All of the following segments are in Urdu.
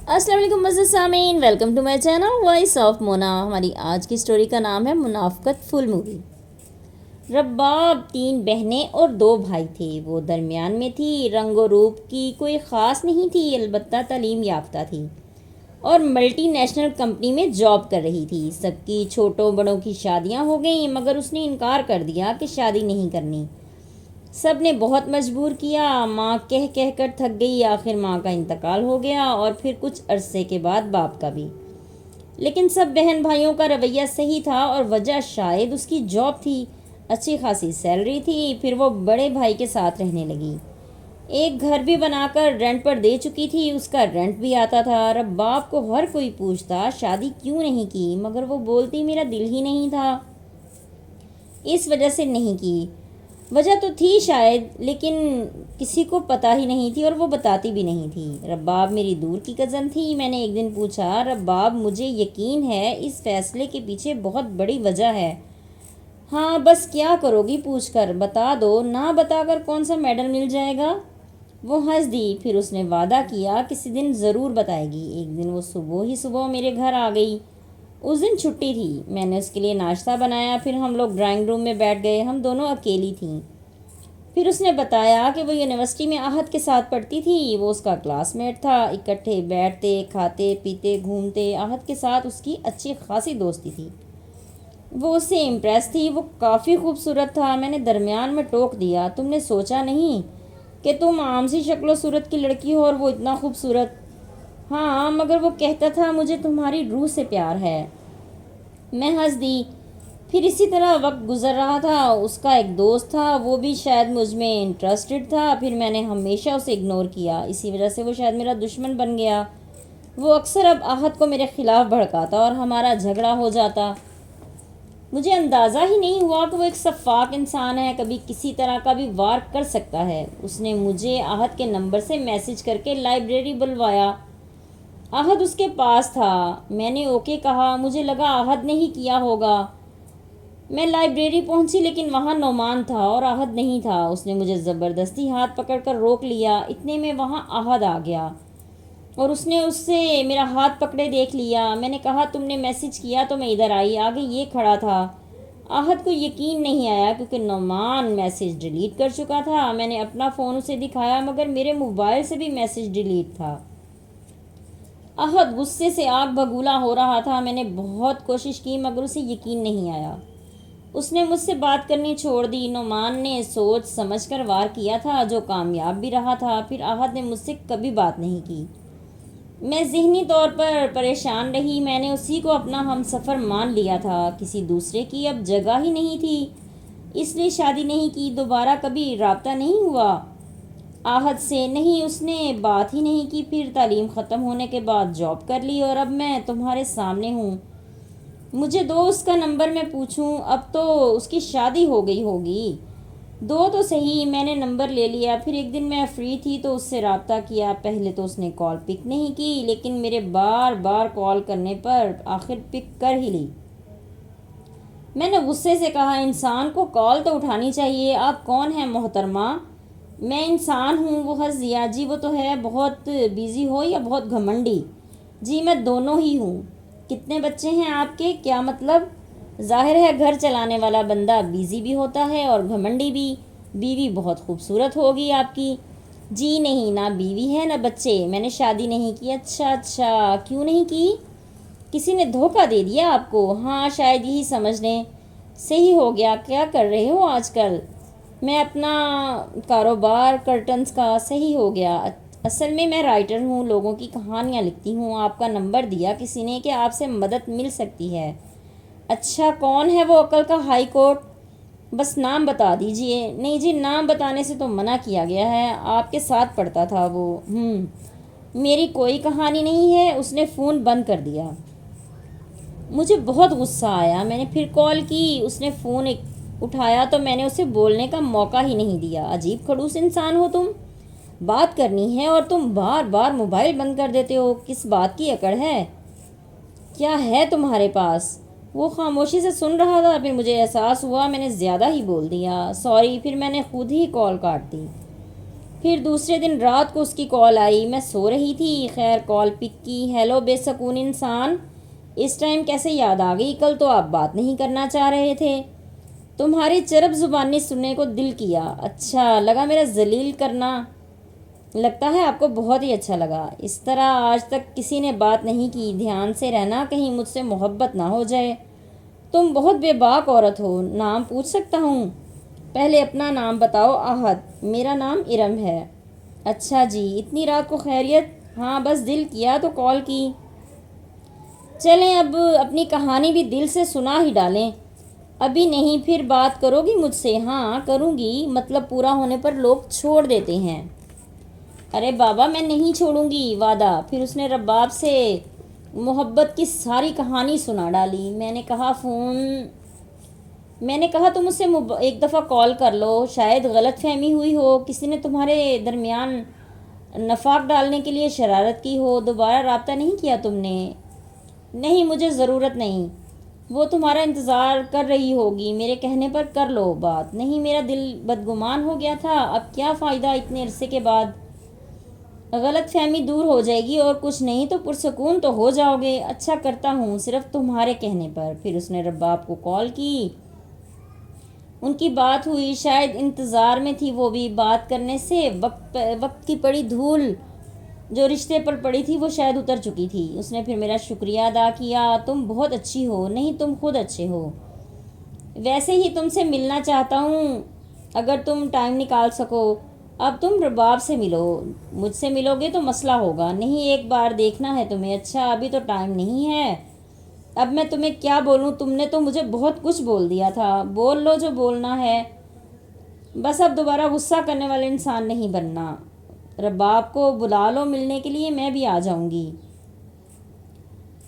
السلام علیکم معزز سامعین، welcome to my channel voice of Mona. ہماری آج کی سٹوری کا نام ہے منافقت فل مووی۔ رباب 3 بہنیں اور 2 بھائی تھے۔ وہ درمیان میں تھی، رنگ و روپ کی کوئی خاص نہیں تھی، البتہ تعلیم یافتہ تھی اور ملٹی نیشنل کمپنی میں جاب کر رہی تھی۔ سب کی چھوٹوں بڑوں کی شادیاں ہو گئیں، مگر اس نے انکار کر دیا کہ شادی نہیں کرنی۔ سب نے بہت مجبور کیا، ماں کہہ کہہ کر تھک گئی، آخر ماں کا انتقال ہو گیا اور پھر کچھ عرصے کے بعد باپ کا بھی۔ لیکن سب بہن بھائیوں کا رویہ صحیح تھا اور وجہ شاید اس کی جاب تھی، اچھی خاصی سیلری تھی۔ پھر وہ بڑے بھائی کے ساتھ رہنے لگی، ایک گھر بھی بنا کر رینٹ پر دے چکی تھی، اس کا رینٹ بھی آتا تھا۔ رباب کو ہر کوئی پوچھتا شادی کیوں نہیں کی، مگر وہ بولتی میرا دل ہی نہیں تھا، اس وجہ سے نہیں کی۔ وجہ تو تھی شاید، لیکن کسی کو پتہ ہی نہیں تھی اور وہ بتاتی بھی نہیں تھی۔ رباب میری دور کی کزن تھی۔ میں نے ایک دن پوچھا، رباب مجھے یقین ہے اس فیصلے کے پیچھے بہت بڑی وجہ ہے۔ ہاں، بس کیا کرو گی پوچھ کر، بتا دو، نہ بتا کر کون سا میڈل مل جائے گا؟ وہ ہنس دی، پھر اس نے وعدہ کیا کسی دن ضرور بتائے گی۔ ایک دن وہ صبح میرے گھر آ گئی۔ اس دن چھٹی تھی۔ میں نے اس کے لیے ناشتہ بنایا، پھر ہم لوگ ڈرائنگ روم میں بیٹھ گئے، ہم دونوں اکیلی تھیں۔ پھر اس نے بتایا کہ وہ یونیورسٹی میں احد کے ساتھ پڑھتی تھی، وہ اس کا کلاس میٹ تھا، اکٹھے بیٹھتے کھاتے پیتے گھومتے، احد کے ساتھ اس کی اچھی خاصی دوستی تھی۔ وہ اس سے امپریس تھی، وہ کافی خوبصورت تھا۔ میں نے درمیان میں ٹوک دیا، تم نے سوچا نہیں کہ تم عام سی شکل و صورت کی لڑکی ہو اور وہ اتنا خوبصورت؟ ہاں، مگر وہ کہتا تھا مجھے تمہاری روح سے پیار ہے۔ میں ہنس دی۔ پھر اسی طرح وقت گزر رہا تھا۔ اس کا ایک دوست تھا، وہ بھی شاید مجھ میں انٹرسٹڈ تھا، پھر میں نے ہمیشہ اسے اگنور کیا، اسی وجہ سے وہ شاید میرا دشمن بن گیا۔ وہ اکثر اب احد کو میرے خلاف بھڑکاتا اور ہمارا جھگڑا ہو جاتا۔ مجھے اندازہ ہی نہیں ہوا کہ وہ ایک شفاق انسان ہے، کبھی کسی طرح کا بھی وار کر سکتا ہے۔ اس نے مجھے احد کے نمبر سے میسج کر کے لائبریری بلوایا۔ احد اس کے پاس تھا۔ میں نے اوکے کہا، مجھے لگا احد نے ہی کیا ہوگا۔ میں لائبریری پہنچی، لیکن وہاں نعمان تھا اور احد نہیں تھا۔ اس نے مجھے زبردستی ہاتھ پکڑ کر روک لیا، اتنے میں وہاں احد آ گیا اور اس نے سے میرا ہاتھ پکڑے دیکھ لیا۔ میں نے کہا تم نے میسج کیا تو میں ادھر آئی، آگے یہ کھڑا تھا۔ احد کو یقین نہیں آیا کیونکہ نعمان میسج ڈیلیٹ کر چکا تھا۔ میں نے اپنا فون اسے دکھایا، مگر میرے موبائل سے بھی میسج ڈیلیٹ تھا۔ احد غصے سے آگ بگولا ہو رہا تھا۔ میں نے بہت کوشش کی مگر اسے یقین نہیں آیا۔ اس نے مجھ سے بات کرنی چھوڑ دی۔ نعمان نے سوچ سمجھ کر وار کیا تھا، جو کامیاب بھی رہا تھا۔ پھر احد نے مجھ سے کبھی بات نہیں کی۔ میں ذہنی طور پر پریشان رہی۔ میں نے اسی کو اپنا ہم سفر مان لیا تھا، کسی دوسرے کی اب جگہ ہی نہیں تھی، اس لیے شادی نہیں کی۔ دوبارہ کبھی رابطہ نہیں ہوا احد سے، نہیں، اس نے بات ہی نہیں کی۔ پھر تعلیم ختم ہونے کے بعد جاب کر لی اور اب میں تمہارے سامنے ہوں۔ مجھے دو اس کا نمبر، میں پوچھوں، اب تو اس کی شادی ہو گئی ہوگی۔ دو تو صحیح، میں نے نمبر لے لیا۔ پھر ایک دن میں فری تھی تو اس سے رابطہ کیا۔ پہلے تو اس نے کال پک نہیں کی، لیکن میرے بار بار کال کرنے پر آخر پک کر ہی لی۔ میں نے غصے سے کہا، انسان کو کال تو اٹھانی چاہیے، آپ کون ہیں محترمہ؟ میں انسان ہوں۔ وہ ہنس دیا، جی وہ تو ہے، بہت بیزی ہو یا بہت گھمنڈی؟ جی میں دونوں ہی ہوں۔ کتنے بچے ہیں آپ کے؟ کیا مطلب؟ ظاہر ہے گھر چلانے والا بندہ بیزی بھی ہوتا ہے اور گھمنڈی بھی۔ بیوی بہت خوبصورت ہوگی آپ کی؟ جی نہیں، نہ بیوی ہے نہ بچے، میں نے شادی نہیں کی۔ اچھا، کیوں نہیں کی؟ کسی نے دھوکہ دے دیا آپ کو؟ ہاں شاید یہی سمجھ لیں۔ صحیح ہو گیا، کیا کر رہے ہو آج کل؟ میں اپنا کاروبار کرٹنز کا۔ صحیح ہو گیا، اصل میں رائٹر ہوں، لوگوں کی کہانیاں لکھتی ہوں۔ آپ کا نمبر دیا کسی نے کہ آپ سے مدد مل سکتی ہے۔ اچھا، کون ہے وہ عقل کا ہائی کورٹ؟ بس نام بتا دیجئے۔ نہیں جی، نام بتانے سے تو منع کیا گیا ہے، آپ کے ساتھ پڑھتا تھا وہ۔ میری کوئی کہانی نہیں ہے۔ اس نے فون بند کر دیا۔ مجھے بہت غصہ آیا۔ میں نے پھر کال کی، اس نے فون اٹھایا تو میں نے اسے بولنے کا موقع ہی نہیں دیا۔ عجیب خڑوس انسان ہو تم، بات کرنی ہے اور تم بار بار موبائل بند کر دیتے ہو، کس بات کی اکڑ ہے؟ کیا ہے تمہارے پاس؟ وہ خاموشی سے سن رہا تھا، پھر مجھے احساس ہوا میں نے زیادہ ہی بول دیا۔ سوری، پھر میں نے خود ہی کال کاٹ دی۔ پھر دوسرے دن رات کو اس کی کال آئی، میں سو رہی تھی، خیر کال پک کی۔ ہیلو بے سکون انسان، اس ٹائم کیسے یاد آ گئی؟ کل تو آپ بات نہیں کرنا چاہ رہے تھے، تمہاری چرب زبانی سننے کو دل کیا۔ اچھا لگا میرا ذلیل کرنا؟ لگتا ہے آپ کو بہت ہی اچھا لگا۔ اس طرح آج تک کسی نے بات نہیں کی، دھیان سے رہنا کہیں مجھ سے محبت نہ ہو جائے۔ تم بہت بے باک عورت ہو، نام پوچھ سکتا ہوں؟ پہلے اپنا نام بتاؤ۔ آہد، میرا نام ارم ہے۔ اچھا جی، اتنی رات کو خیریت؟ ہاں بس دل کیا تو کال کی۔ چلیں اب اپنی کہانی بھی دل سے سنا ہی ڈالیں۔ ابھی نہیں، پھر بات کرو گی مجھ سے؟ ہاں کروں گی، مطلب پورا ہونے پر لوگ چھوڑ دیتے ہیں۔ ارے بابا میں نہیں چھوڑوں گی، وعدہ۔ پھر اس نے رباب سے محبت کی ساری کہانی سنا ڈالی۔ میں نے کہا تم اسے ایک دفعہ کال کر لو، شاید غلط فہمی ہوئی ہو، کسی نے تمہارے درمیان نفاق ڈالنے کے لیے شرارت کی ہو۔ دوبارہ رابطہ نہیں کیا تم نے؟ نہیں مجھے ضرورت نہیں، وہ تمہارا انتظار کر رہی ہوگی، میرے کہنے پر کر لو بات۔ نہیں میرا دل بدگمان ہو گیا تھا، اب کیا فائدہ اتنے عرصے کے بعد؟ غلط فہمی دور ہو جائے گی اور کچھ نہیں تو پرسکون تو ہو جاؤ گے۔ اچھا کرتا ہوں، صرف تمہارے کہنے پر۔ پھر اس نے رباب کو کال کی، ان کی بات ہوئی، شاید انتظار میں تھی وہ بھی۔ بات کرنے سے وقت کی پڑی دھول جو رشتے پر پڑی تھی وہ شاید اتر چکی تھی۔ اس نے پھر میرا شکریہ ادا کیا۔ تم بہت اچھی ہو۔ نہیں تم خود اچھے ہو، ویسے ہی تم سے ملنا چاہتا ہوں اگر تم ٹائم نکال سکو۔ اب تم رباب سے ملو، مجھ سے ملو گے تو مسئلہ ہوگا۔ نہیں ایک بار دیکھنا ہے تمہیں۔ اچھا ابھی تو ٹائم نہیں ہے، اب میں تمہیں کیا بولوں؟ تم نے تو مجھے بہت کچھ بول دیا تھا، بول لو جو بولنا ہے، بس اب دوبارہ غصہ کرنے والے انسان نہیں بننا۔ رباب کو بلا لو ملنے کے لیے، میں بھی آ جاؤں گی۔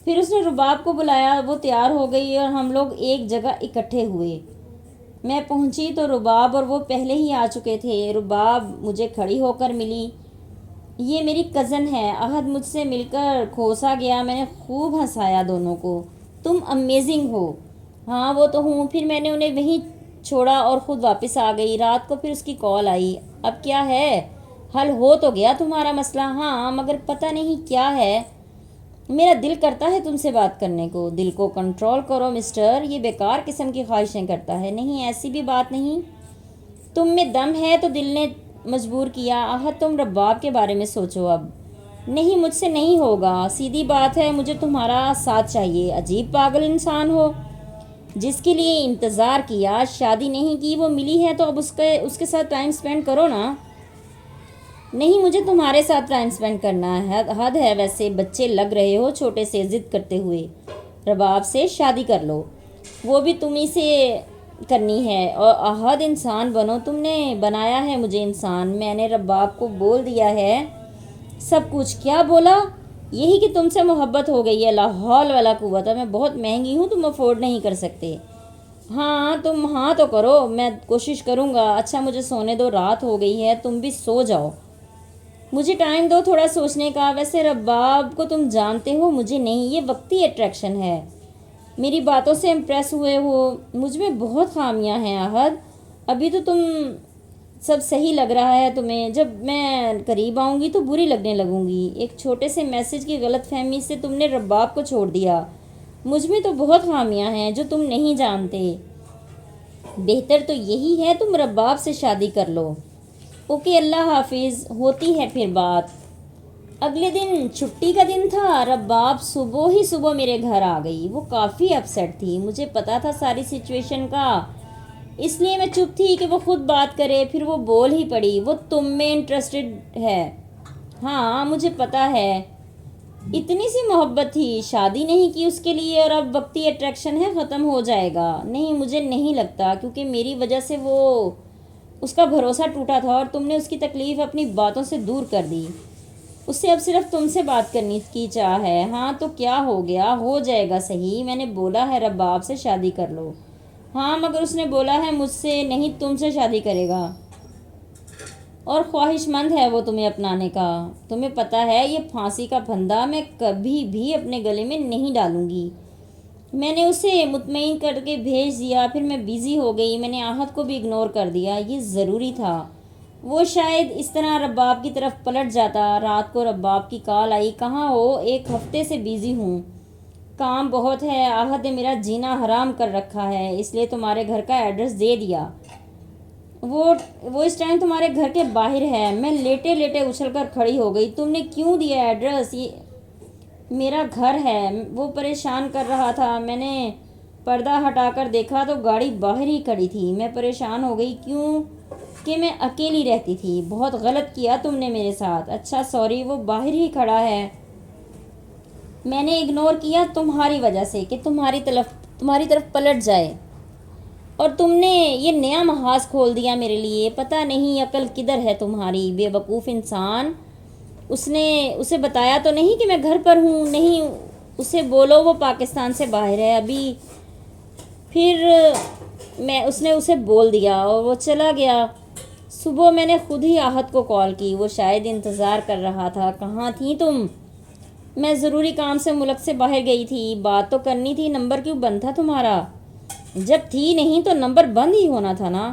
پھر اس نے رباب کو بلایا، وہ تیار ہو گئی اور ہم لوگ ایک جگہ اکٹھے ہوئے۔ میں پہنچی تو رباب اور وہ پہلے ہی آ چکے تھے۔ رباب مجھے کھڑی ہو کر ملی۔ یہ میری کزن ہے۔ احد مجھ سے مل کر کھوسا گیا، میں نے خوب ہنسایا دونوں کو۔ تم امیزنگ ہو۔ ہاں وہ تو ہوں۔ پھر میں نے انہیں وہیں چھوڑا اور خود واپس آ گئی۔ رات کو پھر اس کی کال آئی۔ اب کیا ہے؟ حل ہو تو گیا تمہارا مسئلہ؟ ہاں مگر پتہ نہیں کیا ہے، میرا دل کرتا ہے تم سے بات کرنے کو۔ دل کو کنٹرول کرو مسٹر، یہ بیکار قسم کی خواہشیں کرتا ہے۔ نہیں ایسی بھی بات نہیں، تم میں دم ہے تو دل نے مجبور کیا۔ آہت تم رباب کے بارے میں سوچو اب۔ نہیں مجھ سے نہیں ہوگا، سیدھی بات ہے، مجھے تمہارا ساتھ چاہیے۔ عجیب پاگل انسان ہو، جس کے لیے انتظار کیا، شادی نہیں کی، وہ ملی ہے تو اب اس کے ساتھ ٹائم سپینڈ کرو نا۔ نہیں مجھے تمہارے ساتھ ٹائم سپینڈ کرنا ہے، حد ہے ویسے، بچے لگ رہے ہو چھوٹے سے ضد کرتے ہوئے۔ رباب سے شادی کر لو، وہ بھی تمہیں سے کرنی ہے، اور احد انسان بنو، تم نے بنایا ہے مجھے انسان۔ میں نے رباب کو بول دیا ہے سب کچھ۔ کیا بولا؟ یہی کہ تم سے محبت ہو گئی ہے۔ لا حول ولا قوت، میں بہت مہنگی ہوں، تم افورڈ نہیں کر سکتے۔ ہاں تم ہاں تو کرو، میں کوشش کروں گا۔ اچھا مجھے سونے دو، رات ہو گئی ہے، تم بھی سو جاؤ، مجھے ٹائم دو تھوڑا سوچنے کا۔ ویسے رباب کو تم جانتے ہو، مجھے نہیں، یہ وقتی اٹریکشن ہے۔ میری باتوں سے امپریس ہوئے ہو، مجھ میں بہت خامیاں ہیں احد، ابھی تو تم سب صحیح لگ رہا ہے تمہیں، جب میں قریب آؤں گی تو بری لگنے لگوں گی۔ ایک چھوٹے سے میسج کی غلط فہمی سے تم نے رباب کو چھوڑ دیا، مجھ میں تو بہت خامیاں ہیں جو تم نہیں جانتے۔ بہتر تو یہی ہے تم رباب سے شادی کر لو۔ اوکے اللہ حافظ، ہوتی ہے پھر بات۔ اگلے دن چھٹی کا دن تھا، رباب صبح میرے گھر آ گئی۔ وہ کافی اپسیٹ تھی، مجھے پتا تھا ساری سچویشن کا، اس لیے میں چپ تھی کہ وہ خود بات کرے۔ پھر وہ بول ہی پڑی، وہ تم میں انٹرسٹڈ ہے۔ ہاں مجھے پتا ہے، اتنی سی محبت تھی، شادی نہیں کی اس کے لیے، اور اب وقتی اٹریکشن ہے، ختم ہو جائے گا۔ نہیں مجھے نہیں لگتا، کیونکہ میری وجہ سے اس کا بھروسہ ٹوٹا تھا اور تم نے اس کی تکلیف اپنی باتوں سے دور کر دی۔ اس سے اب صرف تم سے بات کرنے کی چاہ ہے۔ ہاں تو کیا ہو گیا، ہو جائے گا صحیح، میں نے بولا ہے رباب سے شادی کر لو۔ ہاں مگر اس نے بولا ہے مجھ سے نہیں، تم سے شادی کرے گا، اور خواہش مند ہے وہ تمہیں اپنانے کا۔ تمہیں پتہ ہے یہ پھانسی کا پھندا میں کبھی بھی اپنے گلے میں نہیں ڈالوں گی۔ میں نے اسے مطمئن کر کے بھیج دیا، پھر میں بیزی ہو گئی، میں نے آہت کو بھی اگنور کر دیا، یہ ضروری تھا۔ وہ شاید اس طرح رباب کی طرف پلٹ جاتا۔ رات کو رباب کی کال آئی، کہاں ہو؟ ایک ہفتے سے بیزی ہوں، کام بہت ہے، آہد نے میرا جینا حرام کر رکھا ہے، اس لیے تمہارے گھر کا ایڈریس دے دیا۔ وہ اس ٹائم تمہارے گھر کے باہر ہے۔ میں لیٹے لیٹے اچھل کر کھڑی ہو گئی۔ تم نے کیوں دیا ایڈریس؟ یہ میرا گھر ہے۔ وہ پریشان کر رہا تھا۔ میں نے پردہ ہٹا کر دیکھا تو گاڑی باہر ہی کھڑی تھی۔ میں پریشان ہو گئی کیوں کہ میں اکیلی رہتی تھی۔ بہت غلط کیا تم نے میرے ساتھ۔ اچھا سوری، وہ باہر ہی کھڑا ہے۔ میں نے اگنور کیا تمہاری وجہ سے کہ تمہاری طرف پلٹ جائے، اور تم نے یہ نیا محاذ کھول دیا میرے لیے۔ پتہ نہیں عقل کدھر ہے تمہاری، بے وقوف انسان۔ اسے بتایا تو نہیں کہ میں گھر پر ہوں؟ نہیں، اسے بولو وہ پاکستان سے باہر ہے ابھی۔ پھر اس نے اسے بول دیا اور وہ چلا گیا۔ صبح میں نے خود ہی آہد کو کال کی، وہ شاید انتظار کر رہا تھا۔ کہاں تھیں تم؟ میں ضروری کام سے ملک سے باہر گئی تھی۔ بات تو کرنی تھی، نمبر کیوں بند تھا تمہارا؟ جب تھی نہیں تو نمبر بند ہی ہونا تھا نا۔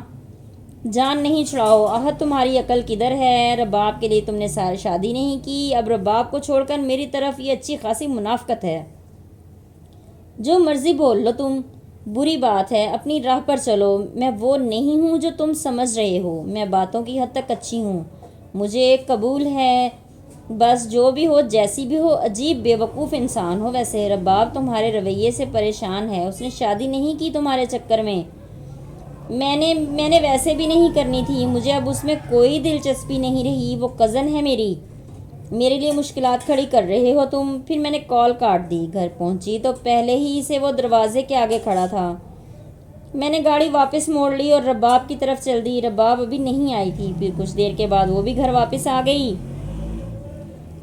جان نہیں چھڑاؤ، آہد تمہاری عقل کدھر ہے؟ رباب کے لیے تم نے شادی نہیں کی، اب رباب کو چھوڑ کر میری طرف یہ اچھی خاصی منافقت ہے۔ جو مرضی بول لو تم، بری بات ہے، اپنی راہ پر چلو۔ میں وہ نہیں ہوں جو تم سمجھ رہے ہو، میں باتوں کی حد تک اچھی ہوں، مجھے قبول ہے، بس جو بھی ہو جیسی بھی ہو، عجیب بے وقوف انسان ہو۔ ویسے رباب تمہارے رویے سے پریشان ہے، اس نے شادی نہیں کی تمہارے چکر میں۔ میں نے ویسے بھی نہیں کرنی تھی، مجھے اب اس میں کوئی دلچسپی نہیں رہی، وہ کزن ہے میری، میرے لیے مشکلات کھڑی کر رہے ہو تم۔ پھر میں نے کال کاٹ دی۔ گھر پہنچی تو پہلے ہی سے وہ دروازے کے آگے کھڑا تھا۔ میں نے گاڑی واپس موڑ لی اور رباب کی طرف چل دی۔ رباب ابھی نہیں آئی تھی۔ پھر کچھ دیر کے بعد وہ بھی گھر واپس آ گئی۔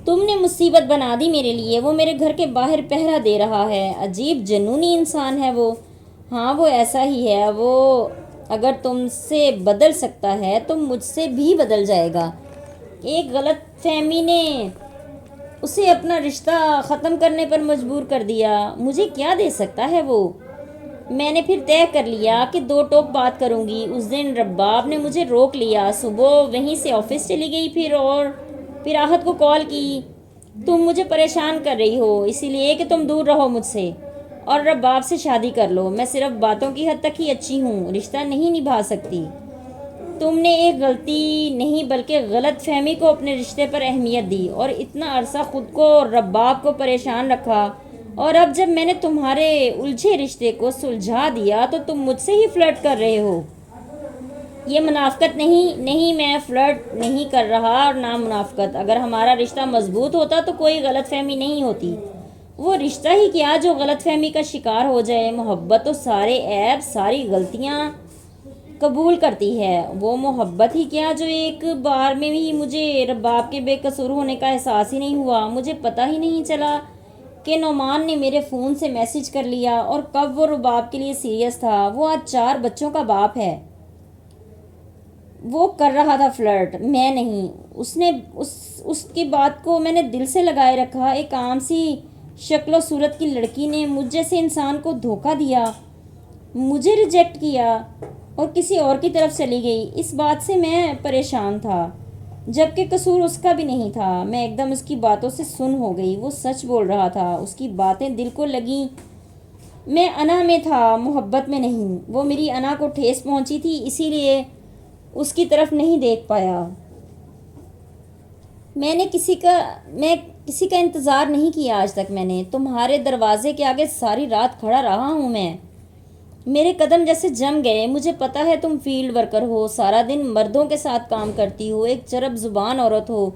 تم نے مصیبت بنا دی میرے لیے، وہ میرے گھر کے باہر پہرا دے رہا ہے، عجیب جنونی انسان ہے وہ۔ ہاں وہ ایسا ہی ہے، وہ اگر تم سے بدل سکتا ہے تو مجھ سے بھی بدل جائے گا۔ ایک غلط فہمی نے اسے اپنا رشتہ ختم کرنے پر مجبور کر دیا۔ مجھے کیا دے سکتا ہے وہ؟ میں نے پھر طے کر لیا کہ 2 ٹوک بات کروں گی۔ اس دن رباب نے مجھے روک لیا، صبح وہیں سے آفس چلی گئی، پھر آہد کو کال کی۔ تم مجھے پریشان کر رہی ہو، اسی لیے کہ تم دور رہو مجھ سے اور رباب سے شادی کر لو۔ میں صرف باتوں کی حد تک ہی اچھی ہوں، رشتہ نہیں نبھا سکتی۔ تم نے ایک غلطی نہیں بلکہ غلط فہمی کو اپنے رشتے پر اہمیت دی اور اتنا عرصہ خود کو اور رباب کو پریشان رکھا، اور اب جب میں نے تمہارے الجھے رشتے کو سلجھا دیا تو تم مجھ سے ہی فلرٹ کر رہے ہو۔ یہ منافقت نہیں، میں فلرٹ نہیں کر رہا اور نہ منافقت۔ اگر ہمارا رشتہ مضبوط ہوتا تو کوئی غلط فہمی نہیں ہوتی۔ وہ رشتہ ہی کیا جو غلط فہمی کا شکار ہو جائے۔ محبت تو سارے عیب، ساری غلطیاں قبول کرتی ہے۔ وہ محبت ہی کیا جو ایک بار میں ہی مجھے رباب کے بے قصور ہونے کا احساس ہی نہیں ہوا۔ مجھے پتہ ہی نہیں چلا کہ نعمان نے میرے فون سے میسج کر لیا اور کب وہ رباب کے لیے سیریس تھا۔ وہ آج 4 بچوں کا باپ ہے۔ وہ کر رہا تھا فلرٹ، میں نہیں۔ اس کی بات کو میں نے دل سے لگائے رکھا۔ ایک عام سی شکل و صورت کی لڑکی نے مجھ جیسے انسان کو دھوکہ دیا، مجھے ریجیکٹ کیا اور کسی اور کی طرف چلی گئی۔ اس بات سے میں پریشان تھا، جبکہ قصور اس کا بھی نہیں تھا۔ میں ایک دم اس کی باتوں سے سن ہو گئی۔ وہ سچ بول رہا تھا، اس کی باتیں دل کو لگیں۔ میں انا میں تھا، محبت میں نہیں۔ وہ میری انا کو ٹھیس پہنچی تھی، اسی لیے اس کی طرف نہیں دیکھ پایا۔ میں کسی کا انتظار نہیں کیا آج تک۔ میں نے تمہارے دروازے کے آگے ساری رات کھڑا رہا ہوں۔ میرے قدم جیسے جم گئے۔ مجھے پتہ ہے تم فیلڈ ورکر ہو، سارا دن مردوں کے ساتھ کام کرتی ہو، ایک چرب زبان عورت ہو۔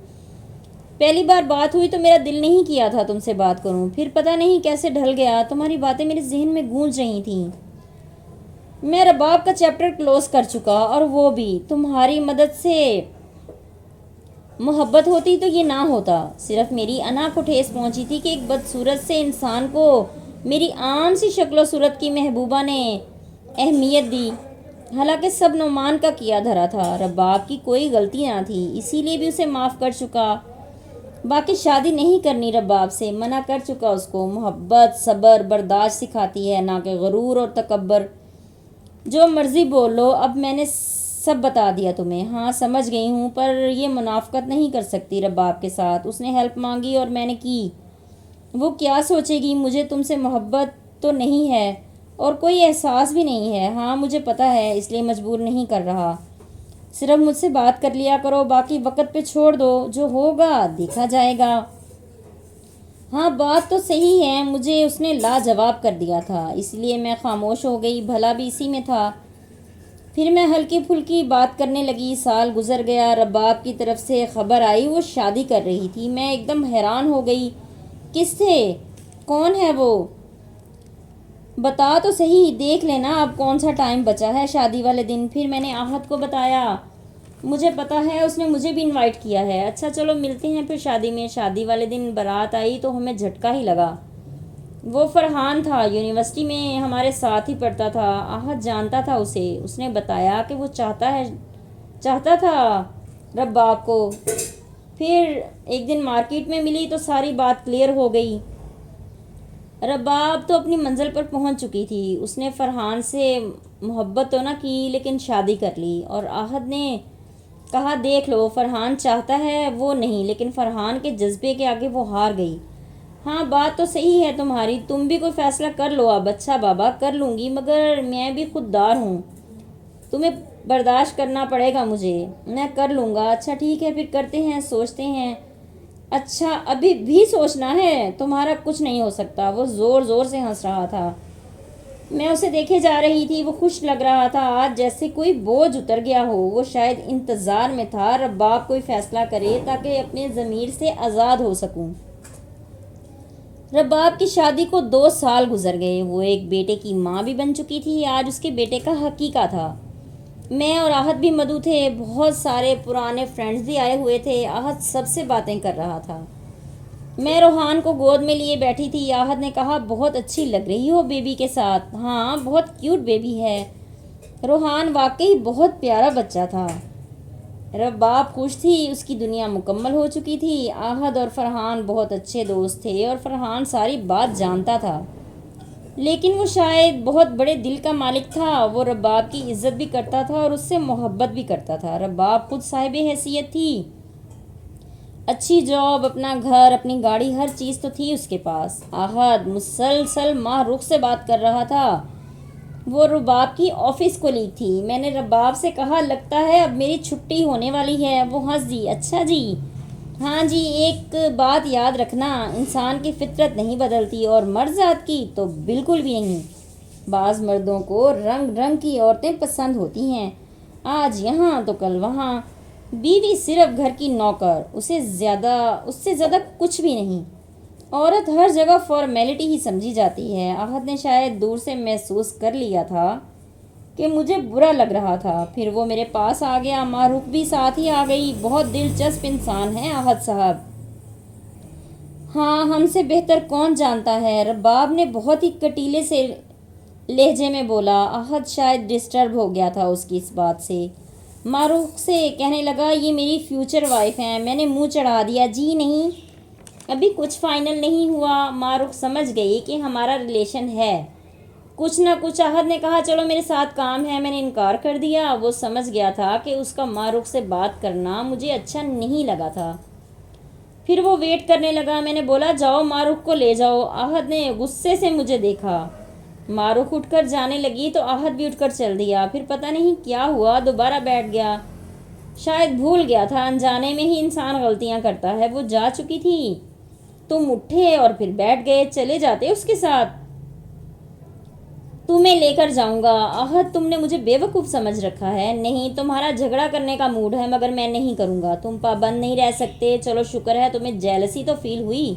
پہلی بار بات ہوئی تو میرا دل نہیں کیا تھا تم سے بات کروں، پھر پتہ نہیں کیسے ڈھل گیا۔ تمہاری باتیں میرے ذہن میں گونج رہی تھیں۔ میں رباب کا چیپٹر کلوز کر چکا، اور وہ بھی تمہاری مدد سے۔ محبت ہوتی تو یہ نہ ہوتا۔ صرف میری انا کو ٹھیس پہنچی تھی کہ ایک بدصورت سے انسان کو میری عام سی شکل و صورت کی محبوبہ نے اہمیت دی، حالانکہ سب نعمان کا کیا دھرا تھا۔ رباب کی کوئی غلطی نہ تھی، اسی لیے بھی اسے معاف کر چکا۔ باقی شادی نہیں کرنی رباب سے، منع کر چکا اس کو۔ محبت صبر برداشت سکھاتی ہے، نہ کہ غرور اور تکبر۔ جو مرضی بول لو، اب میں نے سب بتا دیا تمہیں۔ ہاں سمجھ گئی ہوں، پر یہ منافقت نہیں کر سکتی رباب کے ساتھ۔ اس نے ہیلپ مانگی اور میں نے کی۔ وہ کیا سوچے گی؟ مجھے تم سے محبت تو نہیں ہے اور کوئی احساس بھی نہیں ہے۔ ہاں مجھے پتہ ہے، اس لیے مجبور نہیں کر رہا۔ صرف مجھ سے بات کر لیا کرو، باقی وقت پہ چھوڑ دو، جو ہوگا دیکھا جائے گا۔ ہاں بات تو صحیح ہے، مجھے اس نے لاجواب کر دیا تھا، اس لیے میں خاموش ہو گئی، بھلا بھی اسی میں تھا۔ پھر میں ہلکی پھلکی بات کرنے لگی۔ سال گزر گیا، رباب کی طرف سے خبر آئی وہ شادی کر رہی تھی۔ میں ایک دم حیران ہو گئی۔ کس سے؟ کون ہے وہ؟ بتا تو صحیح، دیکھ لینا اب کون سا ٹائم بچا ہے شادی والے دن۔ پھر میں نے آہت کو بتایا۔ مجھے پتا ہے، اس نے مجھے بھی انوائٹ کیا ہے۔ اچھا چلو ملتے ہیں پھر شادی میں۔ شادی والے دن بارات آئی تو ہمیں جھٹکا ہی لگا۔ وہ فرحان تھا، یونیورسٹی میں ہمارے ساتھ ہی پڑھتا تھا۔ آہت جانتا تھا اسے۔ اس نے بتایا کہ وہ چاہتا تھا رباب کو۔ پھر ایک دن مارکیٹ میں ملی تو ساری بات کلیئر ہو گئی۔ رباب تو اپنی منزل پر پہنچ چکی تھی۔ اس نے فرحان سے محبت تو نہ کی لیکن شادی کر لی، اور آہت نے کہا دیکھ لو، فرحان چاہتا ہے وہ نہیں، لیکن فرحان کے جذبے کے آگے وہ ہار گئی۔ ہاں بات تو صحیح ہے تمہاری، تم بھی کوئی فیصلہ کر لو اب۔ اچھا بابا کر لوں گی، مگر میں بھی خوددار ہوں، تمہیں برداشت کرنا پڑے گا مجھے۔ میں کر لوں گا۔ اچھا ٹھیک ہے، پھر کرتے ہیں، سوچتے ہیں۔ اچھا ابھی بھی سوچنا ہے؟ تمہارا کچھ نہیں ہو سکتا۔ وہ زور زور سے ہنس رہا تھا۔ میں اسے دیکھے جا رہی تھی، وہ خوش لگ رہا تھا، آج جیسے کوئی بوجھ اتر گیا ہو۔ وہ شاید انتظار میں تھا رباب کوئی فیصلہ کرے تاکہ اپنے ضمیر سے آزاد ہو سکوں۔ رباب کی شادی کو 2 سال گزر گئے۔ وہ ایک بیٹے کی ماں بھی بن چکی تھی۔ آج اس کے بیٹے کا حقیقہ تھا۔ میں اور آہت بھی مدعو تھے، بہت سارے پرانے فرینڈز بھی آئے ہوئے تھے۔ آہت سب سے باتیں کر رہا تھا۔ میں روحان کو گود میں لیے بیٹھی تھی۔ آہت نے کہا بہت اچھی لگ رہی ہو بیبی کے ساتھ۔ ہاں بہت کیوٹ بیبی ہے۔ روحان واقعی بہت پیارا بچہ تھا۔ رباب خوش تھی، اس کی دنیا مکمل ہو چکی تھی۔ آہت اور فرحان بہت اچھے دوست تھے اور فرحان ساری بات جانتا تھا، لیکن وہ شاید بہت بڑے دل کا مالک تھا۔ وہ رباب کی عزت بھی کرتا تھا اور اس سے محبت بھی کرتا تھا۔ رباب خود صاحب حیثیت تھی، اچھی جاب، اپنا گھر، اپنی گاڑی، ہر چیز تو تھی اس کے پاس۔ آہت مسلسل ماہ رخ سے بات کر رہا تھا۔ وہ رباب کی آفس کولیگ تھی۔ میں نے رباب سے کہا لگتا ہے اب میری چھٹی ہونے والی ہے۔ وہ ہنس دی۔ اچھا جی، ہاں جی، ایک بات یاد رکھنا، انسان کی فطرت نہیں بدلتی، اور مرد ذات کی تو بالکل بھی نہیں۔ بعض مردوں کو رنگ رنگ کی عورتیں پسند ہوتی ہیں، آج یہاں تو کل وہاں۔ بیوی صرف گھر کی نوکر، اس سے زیادہ کچھ بھی نہیں۔ عورت ہر جگہ فارمیلٹی ہی سمجھی جاتی ہے۔ آہت نے شاید دور سے محسوس کر لیا تھا کہ مجھے برا لگ رہا تھا۔ پھر وہ میرے پاس آ گیا، ماہ رخ بھی ساتھ ہی آ گئی۔ بہت دلچسپ انسان ہے آہت صاحب۔ ہاں ہم سے بہتر کون جانتا ہے، رباب نے بہت ہی کٹیلے سے لہجے میں بولا۔ آہت شاید ڈسٹرب ہو گیا تھا اس کی اس بات سے۔ ماہ رخ سے کہنے لگا یہ میری فیوچر وائف ہیں۔ میں نے منہ چڑھا دیا، جی نہیں، ابھی کچھ فائنل نہیں ہوا۔ ماہ رخ سمجھ گئی کہ ہمارا ریلیشن ہے کچھ نہ کچھ۔ آہت نے کہا چلو میرے ساتھ کام ہے، میں نے انکار کر دیا۔ وہ سمجھ گیا تھا کہ اس کا ماہ رخ سے بات کرنا مجھے اچھا نہیں لگا تھا۔ پھر وہ ویٹ کرنے لگا۔ میں نے بولا جاؤ ماہ رخ کو لے جاؤ۔ آہت نے غصے سے مجھے دیکھا۔ ماہ رخ اٹھ کر جانے لگی تو آہت بھی اٹھ کر چل دیا۔ پھر پتہ نہیں کیا ہوا، دوبارہ بیٹھ گیا، شاید بھول گیا تھا۔ انجانے میں ہی انسان غلطیاں کرتا ہے۔ وہ جا چکی تھی، تم اٹھے اور پھر بیٹھ گئے۔ چلے جاتے اس کے ساتھ، تمہیں لے کر جاؤں گا۔ آہت تم نے مجھے بے وقوف سمجھ رکھا ہے۔ نہیں، تمہارا جھگڑا کرنے کا موڈ ہے، مگر میں نہیں کروں گا۔ تم پابند نہیں رہ سکتے۔ چلو شکر ہے تمہیں جیلسی تو فیل ہوئی،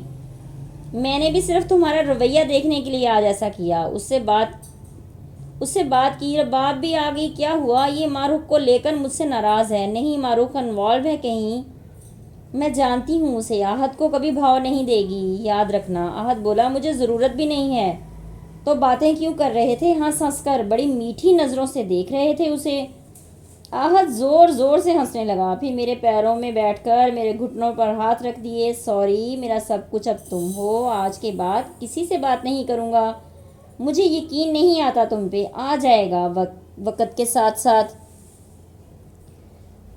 میں نے بھی صرف تمہارا رویہ دیکھنے کے لیے آج ایسا کیا۔ اس سے بات کی۔ رباب بھی آ گئی۔ کیا ہوا؟ یہ ماہ رخ کو لے کر مجھ سے ناراض ہے۔ نہیں، ماہ رخ انوالو ہے کہیں، میں جانتی ہوں اسے، آہت کو کبھی بھاؤ نہیں دے گی، یاد رکھنا۔ آہت بولا مجھے ضرورت بھی نہیں ہے، تو باتیں کیوں کر رہے تھے ہنس ہنس کر؟ بڑی میٹھی نظروں سے دیکھ رہے تھے اسے۔ آہت زور زور سے ہنسنے لگا، پھر میرے پیروں میں بیٹھ کر میرے گھٹنوں پر ہاتھ رکھ دیے۔ سوری، میرا سب کچھ اب تم ہو، آج کے بعد کسی سے بات نہیں کروں گا۔ مجھے یقین نہیں آتا تم پہ، آ جائے گا وقت کے ساتھ ساتھ۔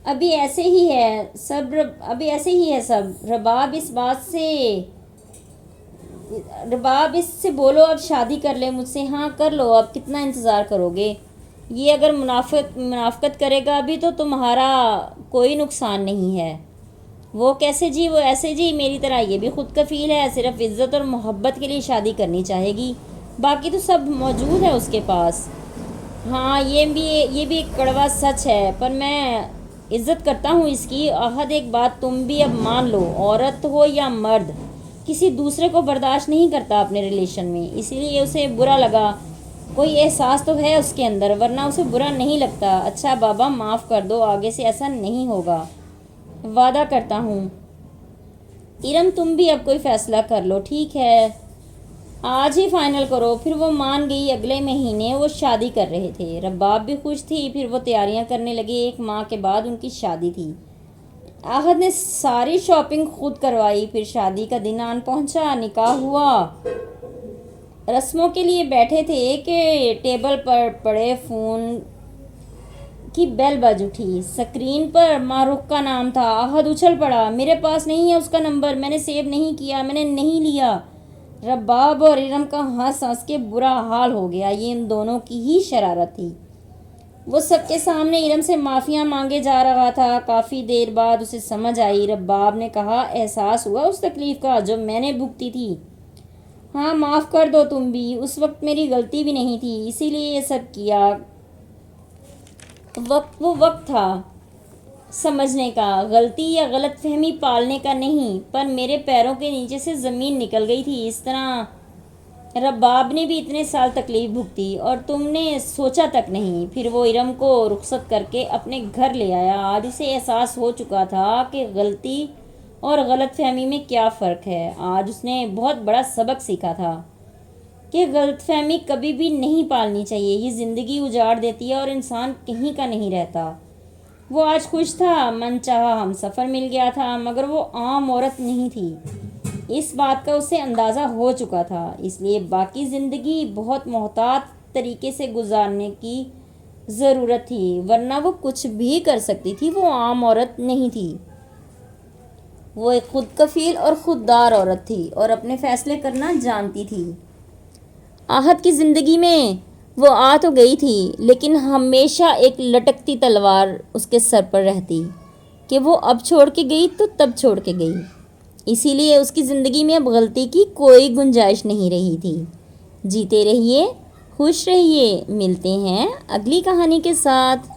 ابھی ایسے ہی ہے سب رباب اس سے بولو اب شادی کر لے مجھ سے. ہاں کر لو، اب کتنا انتظار کرو گے؟ یہ اگر منافقت کرے گا ابھی تو تمہارا کوئی نقصان نہیں ہے. وہ کیسے جی؟ وہ ایسے جی میری طرح یہ بھی خود کفیل ہے، صرف عزت اور محبت کے لیے شادی کرنی چاہے گی، باقی تو سب موجود ہے اس کے پاس. ہاں یہ بھی ایک کڑوا سچ ہے، پر میں عزت کرتا ہوں اس کی. عہد ایک بات تم بھی اب مان لو، عورت ہو یا مرد کسی دوسرے کو برداشت نہیں کرتا اپنے ریلیشن میں، اسی لیے اسے برا لگا. کوئی احساس تو ہے اس کے اندر، ورنہ اسے برا نہیں لگتا. اچھا بابا معاف کر دو، آگے سے ایسا نہیں ہوگا، وعدہ کرتا ہوں. ارم تم بھی اب کوئی فیصلہ کر لو. ٹھیک ہے آج ہی فائنل کرو. پھر وہ مان گئی. اگلے مہینے وہ شادی کر رہے تھے. رباب بھی خوش تھی. پھر وہ تیاریاں کرنے لگے. 1 ماہ کے بعد ان کی شادی تھی. عہد نے ساری شاپنگ خود کروائی. پھر شادی کا دن آن پہنچا، نکاح ہوا. رسموں کے لیے بیٹھے تھے کہ ٹیبل پر پڑے فون کی بیل بج اٹھی. سکرین پر ماہ رخ کا نام تھا. عہد اچھل پڑا. میرے پاس نہیں ہے اس کا نمبر، میں نے سیو نہیں کیا، میں نے نہیں لیا. رباب اور ارم کا ہنس ہنس کے برا حال ہو گیا. یہ ان دونوں کی ہی شرارت تھی. وہ سب کے سامنے ارم سے معافیاں مانگے جا رہا تھا. کافی دیر بعد اسے سمجھ آئی. رباب نے کہا احساس ہوا اس تکلیف کا جو میں نے بھگتی تھی. ہاں معاف کر دو تم بھی، اس وقت میری غلطی بھی نہیں تھی، اسی لیے یہ سب کیا. وہ وقت تھا سمجھنے کا، غلطی یا غلط فہمی پالنے کا نہیں. پر میرے پیروں کے نیچے سے زمین نکل گئی تھی. اس طرح رباب نے بھی اتنے سال تکلیف بھگتی اور تم نے سوچا تک نہیں. پھر وہ ارم کو رخصت کر کے اپنے گھر لے آیا. آج اسے احساس ہو چکا تھا کہ غلطی اور غلط فہمی میں کیا فرق ہے. آج اس نے بہت بڑا سبق سیکھا تھا کہ غلط فہمی کبھی بھی نہیں پالنی چاہیے. یہ زندگی اجاڑ دیتی ہے اور انسان کہیں کا نہیں رہتا. وہ آج خوش تھا. من چاہا ہم سفر مل گیا تھا، مگر وہ عام عورت نہیں تھی. اس بات کا اسے اندازہ ہو چکا تھا. اس لیے باقی زندگی بہت محتاط طریقے سے گزارنے کی ضرورت تھی، ورنہ وہ کچھ بھی کر سکتی تھی. وہ عام عورت نہیں تھی. وہ ایک خود کفیل اور خوددار عورت تھی اور اپنے فیصلے کرنا جانتی تھی. عہد کی زندگی میں وہ آ تو گئی تھی، لیکن ہمیشہ ایک لٹکتی تلوار اس کے سر پر رہتی کہ وہ اب چھوڑ کے گئی تو تب چھوڑ کے گئی. اسی لیے اس کی زندگی میں اب غلطی کی کوئی گنجائش نہیں رہی تھی. جیتے رہیے، خوش رہیے. ملتے ہیں اگلی کہانی کے ساتھ.